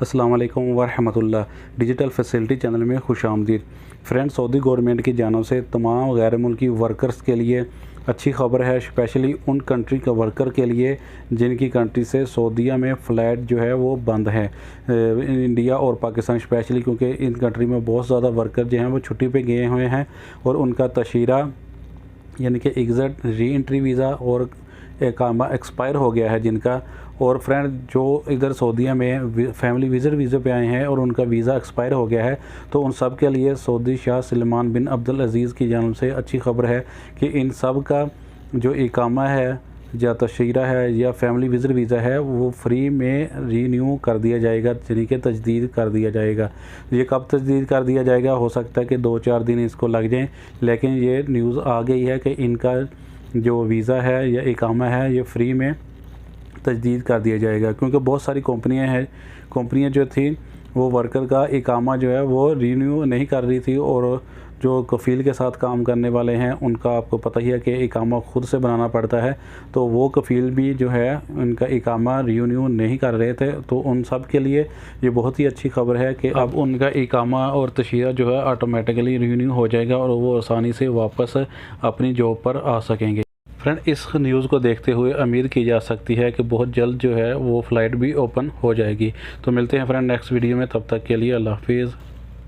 अस्सलाम वालेकुम वरहमतुल्लाह। Digital facility channel में खुशामदीद। फ्रेंड्स, सऊदी गवर्नमेंट की जानब से तमाम गैर मुल्की वर्कर्स के लिए अच्छी खबर है, स्पेशली उन कंट्री के वर्कर के लिए जिनकी कंट्री से सऊदीया में फ़्लाइट जो है वो बंद है। इंडिया और पाकिस्तान स्पेशली, क्योंकि इन कंट्री में बहुत ज़्यादा वर्कर जो हैं वो छुट्टी पे गए हुए हैं और उनका तशीरा यानी कि एग्ज़िट री-एंट्री वीज़ा और इकामा एक्सपायर हो गया है जिनका। और फ्रेंड, जो इधर सऊदीया में फैमिली विज़िट वीज़े पे आए हैं और उनका वीज़ा एक्सपायर हो गया है, तो उन सब के लिए सऊदी शाह सलमान बिन अब्दुल अज़ीज़ की जानिब से अच्छी खबर है कि इन सब का जो इकामा है या तशरीरा है या फैमिली विज़िट वीज़ा है वो फ्री में रीन्यू कर दिया जाएगा, यानी कि तजदीद कर दिया जाएगा। ये कब तजदीद कर दिया जाएगा, हो सकता है कि 2-4 दिन इसको लग जाएँ, लेकिन ये न्यूज़ आ गई है कि इनका जो वीज़ा है या इकामा है ये फ्री में तजदीद कर दिया जाएगा। क्योंकि बहुत सारी कंपनियां जो थी वो वर्कर का इकामा जो है वो रीन्यू नहीं कर रही थी, और जो कफ़ील के साथ काम करने वाले हैं उनका आपको पता ही है कि इकामा ख़ुद से बनाना पड़ता है, तो वो कफ़ील भी जो है उनका इकामा रीन्यू नहीं कर रहे थे। तो उन सब के लिए ये बहुत ही अच्छी खबर है कि अब उनका इकामा और तशीरा जो है ऑटोमेटिकली रीन्यू हो जाएगा और वो आसानी से वापस अपनी जॉब पर आ सकेंगे। फ्रेंड, इस न्यूज़ को देखते हुए उम्मीद की जा सकती है कि बहुत जल्द जो है वो फ़्लाइट भी ओपन हो जाएगी। तो मिलते हैं फ्रेंड नेक्स्ट वीडियो में, तब तक के लिए अल्लाह हाफिज़।